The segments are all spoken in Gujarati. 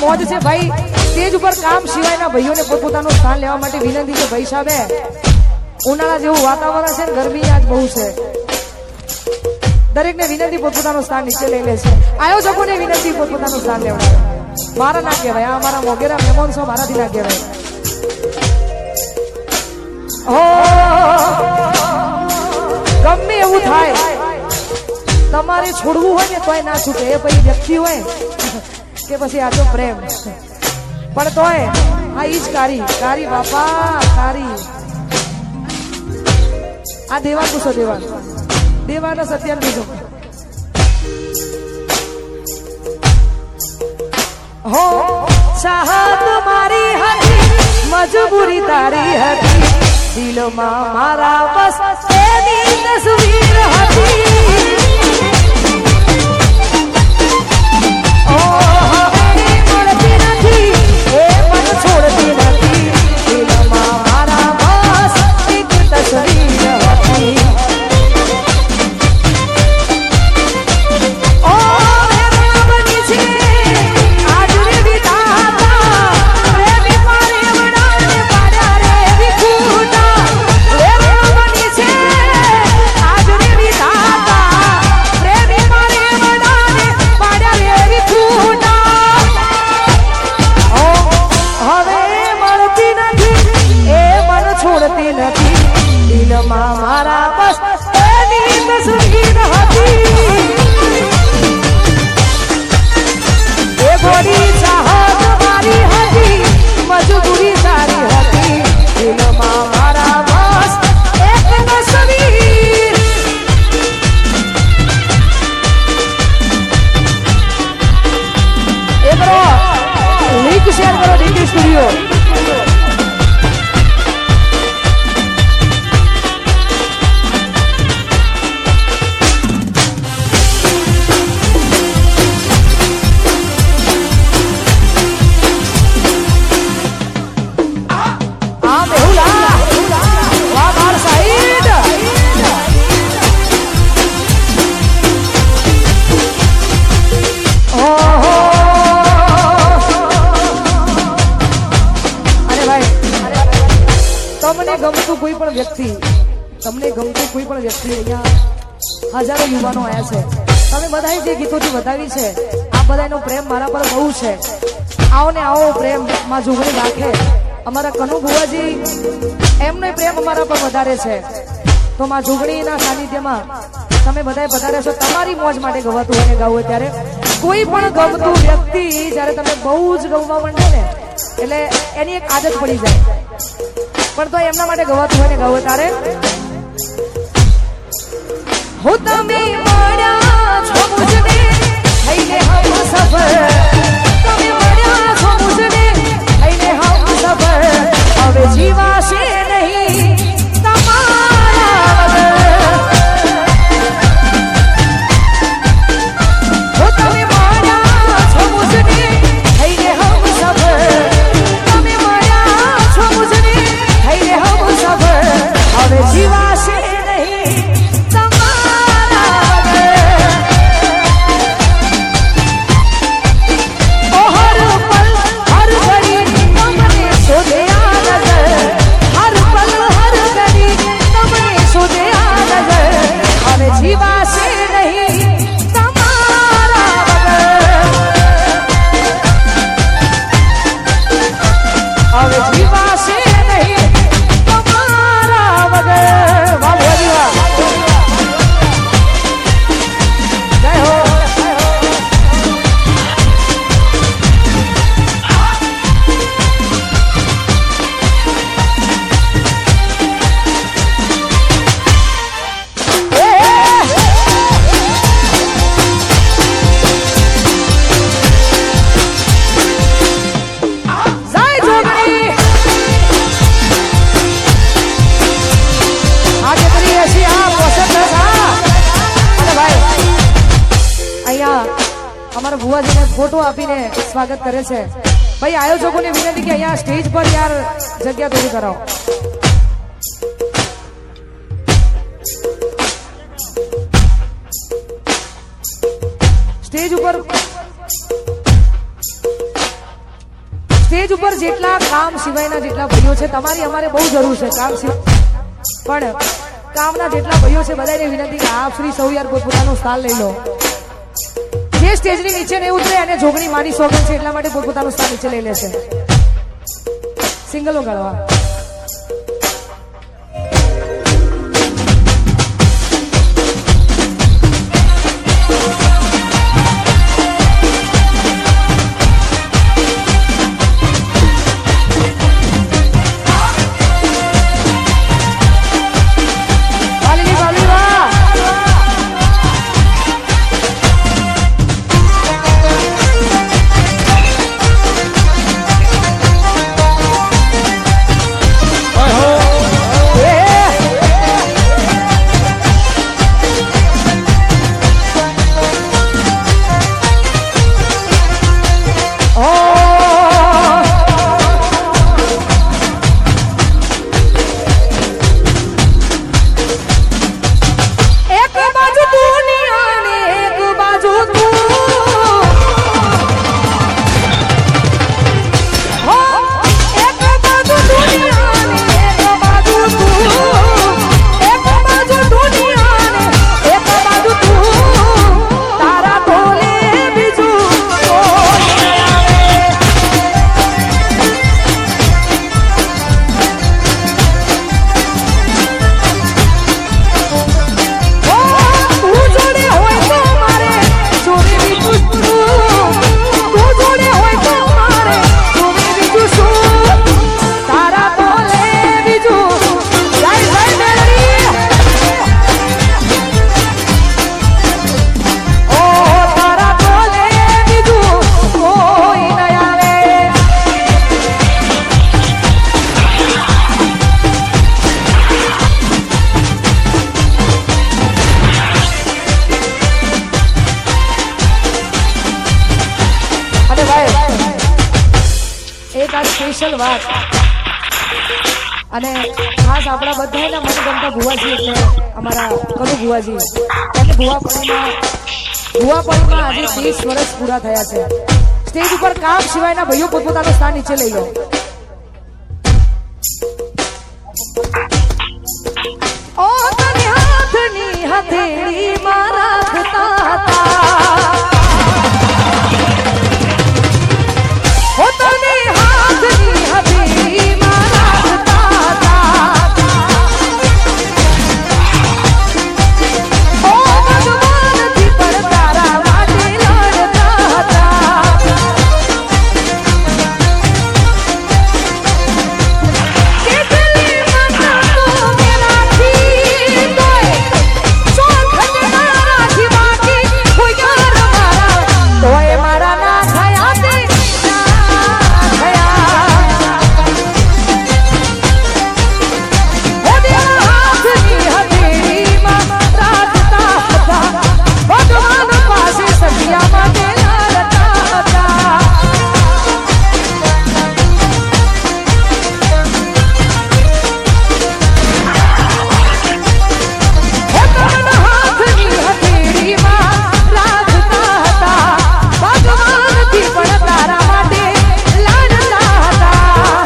મોજ છે ભાઈ. સ્ટેજ ઉપર કામ સિવાયના ભાઈઓને પોતપોતાનું સ્થાન લેવા માટે વિનંતી છે. ભાઈ સાહેબ, ઉનાળા જેવું વાતાવરણ છે ને ગરમી આજ બહુ છે. દરેકને વિનંતી પોતપોતાનું સ્થાન નીચે લઈ લે છે. આયોજકોને વિનંતી પોતપોતાનું સ્થાન લેવડાવે. મારા ના કહેવાય, આ અમારા મોગેરા મહેમાન છો, મારાથી ના કહેવાય. ગમે એવું થાય, તમારે છોડવું હોય ને તોય ના છૂટે. એ પછી વ્યક્તિ હોય કે પછી આ તો પ્રેમ, પણ તોય આ ઈ જ કારી કારી બાપા કારી. આ દેવાન પૂછો, દેવાન દેવાના સત્યાન પૂછો. હો ચાહત મારી હતી, મજબૂરી તારી હતી, દિલમાં મારા બસ એની તસવીર હતી. છોડતી નથી, દિલમાં મારા બસ એક તસવીર હતી. ઓ બની છે આજ રે વિધાતા, પ્રેમી મારે વડાને પાડ્યા રે વિખૂટા. બની છે તમને ગમતું કોઈ પણ વ્યક્તિ અહીંયા હજારો યુવાનો આવ્યા છે. તમે બધાએ જે ગીતોથી વધાવી છે આ બધાનો પ્રેમ મારા પર બહુ છે. આવો ને આવો પ્રેમ માં જોગણી રાખે. અમારા કનુ બુવાજી એમનો પ્રેમ અમારા પર વધારે છે. તો માં જોગણીના સાનિધ્યમાં તમે બધાએ વધારે છો. તમારી મોજ માટે ગવાતું હોય ને ગાવું ત્યારે કોઈ પણ ગમતું વ્યક્તિ જ્યારે તમે બહુ જ ગમવા માંડે ને એટલે એની એક આદત પડી જાય. પણ તો એમના માટે ગવાતું હોય ને ગાવું ત્યારે હું તમે મળ્યા છો મુજને થઈને હમ સફર. તમે મળ્યા છો મુજને થઈને હમ સફર. હવે જીવાશે નહીં તમારા વગર. હું તમે મળ્યા છો મુજને થઈને હમ સફર. તમે મળ્યા છો મુજને થઈને હમ સફર. હવે જીવાશે અમારા ભુવાજીને ફોટો આપીને સ્વાગત કરે છે. ભાઈ આયોજકોને વિનંતી કે અહીંયા સ્ટેજ પર યાર જગ્યા થોડી કરાવો. સ્ટેજ ઉપર જેટલા કામ સિવાયના જેટલા ભાઈઓ છે તમારી અમારે બહુ જરૂર છે. કામ પણ કામના જેટલા ભાઈઓ છે બધાને વિનંતી કે આપ શ્રી સૌ યાર પોતપોતાનું સ્થાન લઈ લો. જે સ્ટેજની નીચે નહીં ઉતરે અને જોગણી માની સોગન છે એટલા માટે પોતપોતાનું સ્થાન નીચે લઈ લેશે. સિંગલો ગાળવા સ્પેશિયલ વાત અને ખાસ આપણા બધાના મનગમતા ભુવાજી એટલે અમારા કનુ ભુવાજી અને ભુવાપણીમાં આજે 30 વર્ષ પૂરા થયા છે. સ્ટેજ ઉપર કામ સિવાયના ભાઈઓ પોતપોતાનું સ્થાન નીચે લઈ લો. ઓ તને હાથની હથેળી માં રાખતા હતા ઓ તને હાથની હથેળી માં રાખતા હતા ઓ ભગવાનથી પણ તારા માટે લડતા હતા કેટલી મન્નતો મેરાથી તોય ચોખટ ના રાખી બાકી કોઈ યાર મારા તોય મારા ના થયા તે ના થયા ઓ દેવા હાથની હથેળીમાં રાખતા હતા ભગવાન પાસે સખિયા માટે લડતા હતા હાથની હથેળીમાં રાખતા હતા ભગવાનથી પણ તારા માટે લાડતા હતા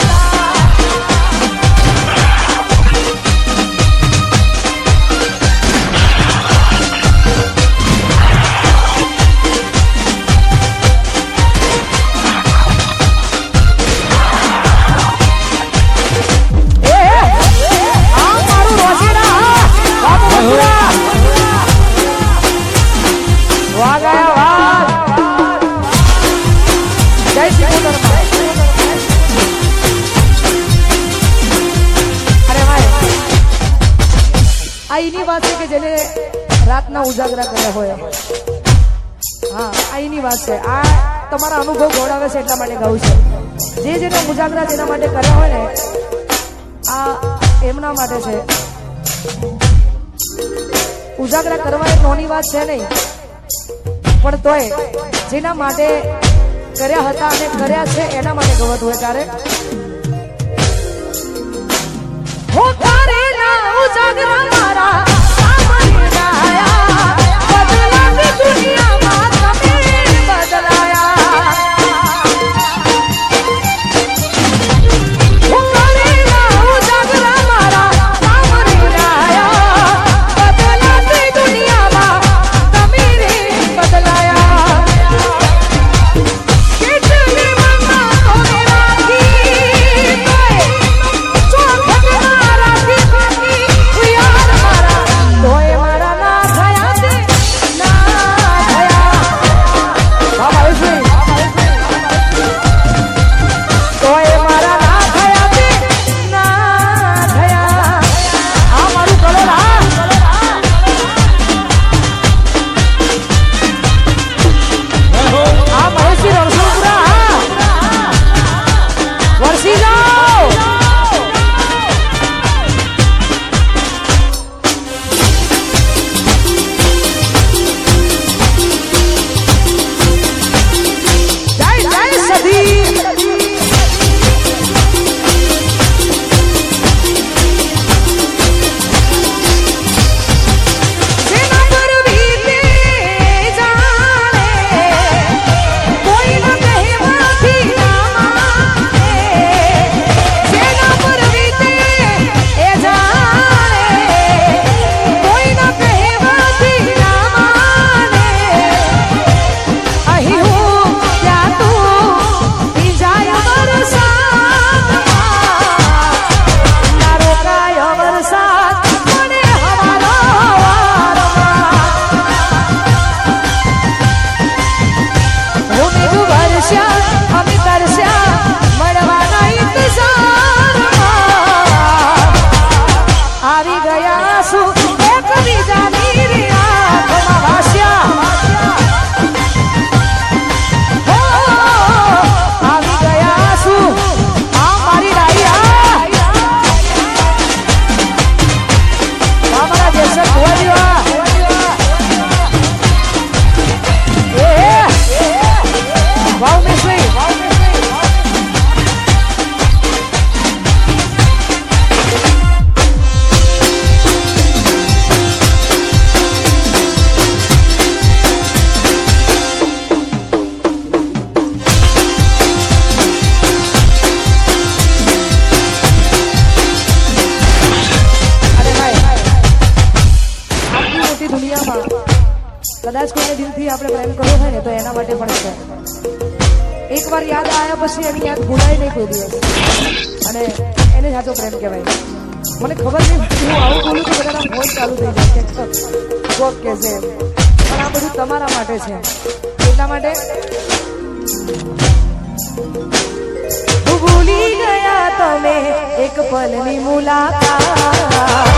આ મારું રોશીડા બાબુ મથુરા વાહ ગયા વાહ જય શ્રી કૃષ્ણ અરે ભાઈ આ એની વાત છે કે જેને રાતના ઉજાગરા કર્યા હોય હા આ એની વાત છે આ તમારા અનુભવ ગોળાવે છે એટલા માટે ગાઉં છે જેને ઉજાગરા જેના માટે કર્યા હોય ને આ એમના માટે છે ઉજાગરા કરવા એ નાની વાત છે નહીં પણ તોય જેના માટે કર્યા હતા અને કર્યા છે એના માટે ગવત હોય ત્યારે હો તારે ના ઉજાગરા મારા સામને આયા બદલાતી દુનિયામાં તમે બદલાયા હો તારે ના ઉજાગરા મારા સામને આયા બદલાતી દુનિયામાં તમે બદલાયા કેટલી મન્નતો મેરાથી કદાચ કોઈને દિલથી આપણે પ્રેમ કરવો હોય ને તો એના માટે પણ છે. એકવાર યાદ આવ્યા પછી એની યાદ ભૂલાય નહીં કોઈ દિવસ, અને એને સાચો પ્રેમ કહેવાય. મને ખબર નહીં હું આવું બોલું તો બધાના ફોન ચાલુ થઈ જાય કે કોક કે છે, પણ આ બધું તમારા માટે છે. એટલા માટે ભૂલી ગયા તમે એક પલની મુલાકાત.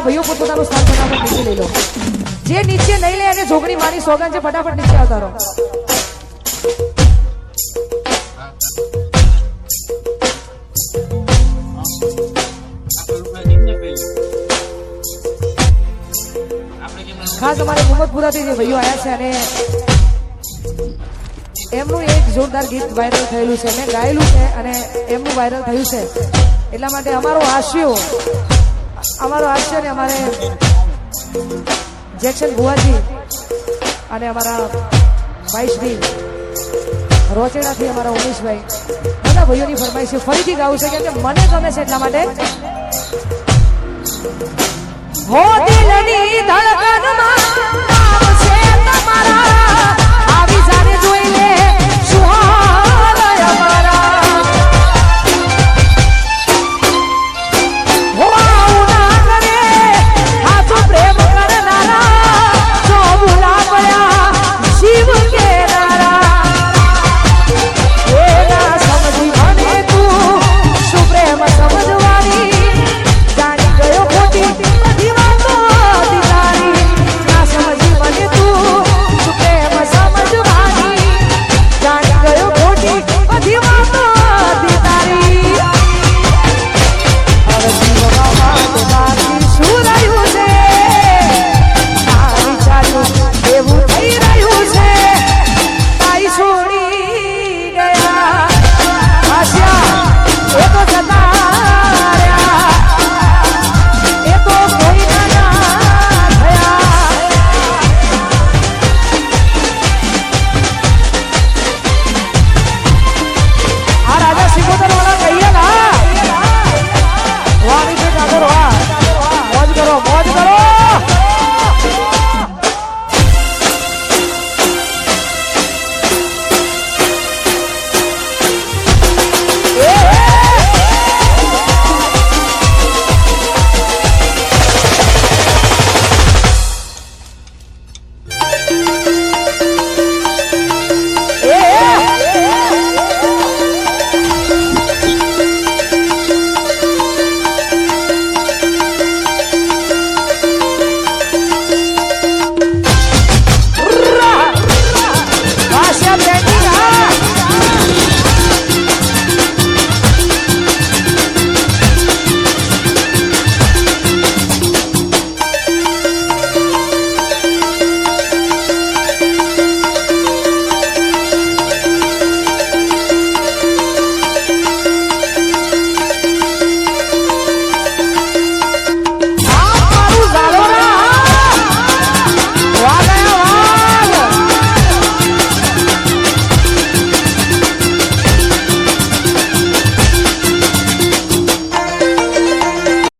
ભાઈઓ પોતાનું સ્થાન ફટાફટ નીચે લઈ લો. જે નીચે નહીં લે અને જોગણી મારી સોગન છે, ફટાફટ નીચે આવતા રહો. ખાસ અમારે મોહમ્મદપુરાથી જે ભાઈઓ આવ્યા છે અને એમનું એક જોરદાર ગીત વાયરલ થયેલું છે, મેં ગાયેલું છે અને એમનું વાયરલ થયું છે. એટલા માટે અમારો હાસ્ય ને અમારે જેક્શન ભુવાજી અને અમારા ભાઈશ્રી રોચેડાથી અમારા ઉમેશભાઈ બધા ભાઈઓની ફરમાઈશ ફરીથી ગાવું છે કેમ કે મને ગમે છે. એટલા માટે હો દિલની ધડકનમાં